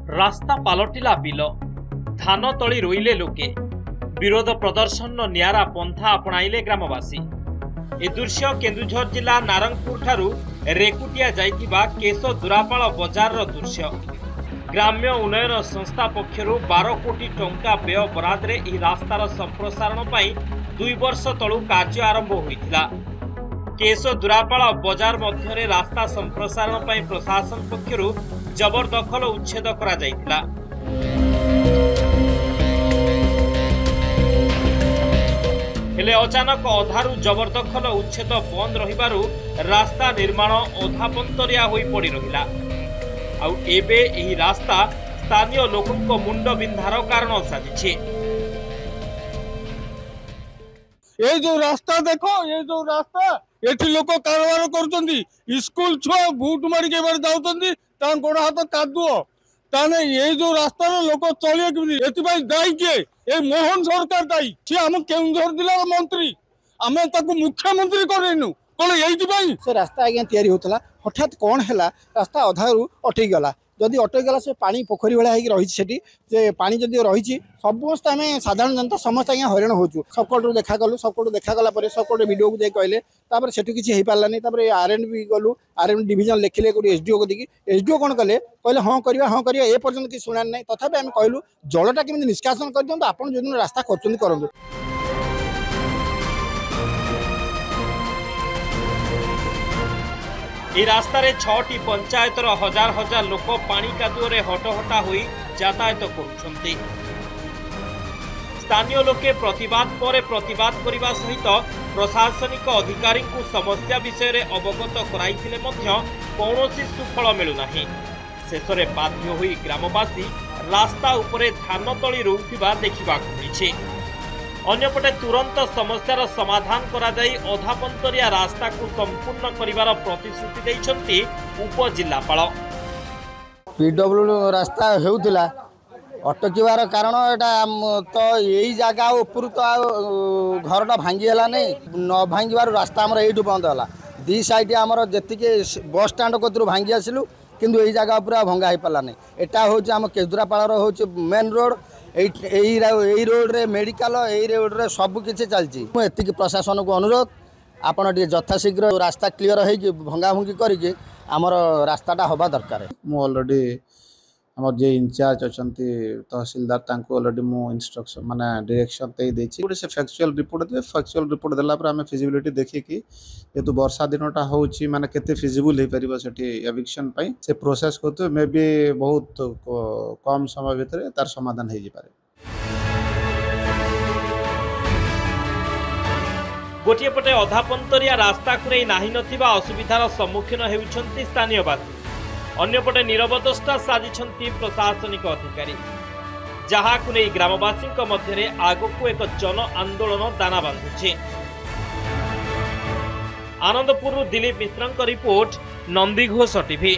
रास्ता पलटिला बिल धान तली रोइले लोके विरोध प्रदर्शन नियारा पंथा अपणाइले ग्रामवासी। ए दृश्य केन्दुझर जिला नारंगपुर ठारू रेकुटिया जाइतिबा केशो दुरापाल बजार दृश्य। ग्राम्य उन्नयन संस्था पक्षरु 12 कोटी टंका व्यय बराद रे ई रास्तार संप्रसारण पई 2 वर्ष तळु कार्य आरंभ होइतिला। केशो दुरापाल बजार मध्यरे रास्ता संप्रसारण पई प्रशासन पक्षरु जबरदखल उच्छेद करा जाइतिला। हेले अचानक अधारू जबरदखल उच्छेद बंद रहिबारु रास्ता निर्माण अधापंतरिया होई पड़ी रहिला। आउ एबे एही रास्ता स्थानीय लोकंक मुंड बिंधार कारण साजिछि। ये जो रास्ता देखो, ये जो रास्ता एठी लोक कारबार करछंती, स्कूल छुआ बूट मारी के बार जाउछंती, ता गोड़ हाथ कादुओ ताने ये जो रास्ता लोक चलिए कि एथि भाई दाई के ए मोहन सरकार दाई छी। हम केन्दुझर जिला मंत्री आमे ताकू मुख्यमंत्री करेनु कोन एथि भाई से रास्ता आगे तैयारी होतला। हठात कोन हैला रास्ता अधारू अटकी गला। जदि अटकी गला से पानी पोखरी वाला है रही सेठी जे पानी जदि रही समस्त आम साधारण जनता समस्त आज्ञा हईराण होचु। सबकोर्ट देखा गलु, सबकोर्ट देखा गला पर सबकोर्ट वीडियो को कहले तापर सेठी किछि हेई पारलानी। तापर आरएनबी गलु, आरएनबी डिविजन लिखिले कोडी एसडीओ को देखि एसडीओ कोन कहले हां करिया ए पर्यंत कि सुनान नै। तथापि आम कहलु जलटा केमि निष्कासन कर दियंतु, आपण जदि रास्ता करचुंदी करंतु। ए रास्ता रे 6टी पंचायतर हजार हजार लोक पानी कादुओरे हटहटा होई यातायात करुछंती। स्थानीय लोके प्रतिवाद पर प्रतिवाद करने सहित प्रशासनिक अधिकारी को समस्या विषय रे अवगत कराइथिले मध्य कौनसी सुफल मिलुनाही। शेषरे बाध्य होई ग्रामवासी रास्ता उपरे धान तली रोउथिबा देखिबाकु मिलिछि। अन्यपटे तुरंत समस्यार समाधान करा जाई अधापंतरिया रास्ता को संपूर्ण करिवार प्रतिश्रुति दैछंती उपजिल्लापाल। पीडब्ल्यू रास्ता हेउतिला अटकीबार कारण एटा तो यही जगह ऊपर तो घरटा भांगीगला नहीं, न भांगीबार रास्ता आमर एठू बंद होला। दी साइड आमर जेतिक बस स्टाण्ड कतरू भांगी आसिलु किंतु यही जगह पूरा भंगा हो पाला नहीं। एटा होचे आम केशदुरापाल होचे मेन रोड। यही रोड रे मेडिकल यही रोड रे सब किछि चलछि। एतिक प्रशासन को अनुरोध आपण टिके यथाशीघ्र रास्ता क्लियर होई भंगा भंगी करिके आमर रास्ताटा हवा दरकार। मु ऑलरेडी आम जे इंचार्ज अछंती तहसीलदार तांको ऑलरेडी मु इंस्ट्रक्शन माने डायरेक्शन दे देछि। गोटे से फैक्चुअल रिपोर्ट दे, फैक्चुअल रिपोर्ट देला पर आमे फिजिबिलिटी देखि कि ये तो वर्षा दिनटा होउछि माने केते फिजिबल हे परिबो सेठी एविक्शन पई से प्रोसेस को तो मे बी बहुत कम समय भीतर तार समाधान हे जे पारे। गोटे पटे अधापंतरिया रास्ता को नहीं नाही नथिबा असुविधार सम्मुखीन हेउछंती स्थानीयवासी। अन्यपटे नीरवदष्टा साजिछंती प्रशासनिक अधिकारी, जहाँ को नहीं ग्रामवासी मध्य आगक एक जन आंदोलन दाना बांधुछि। आनंदपुर दिलीप मिश्र रिपोर्ट, नंदीघोष टीवी।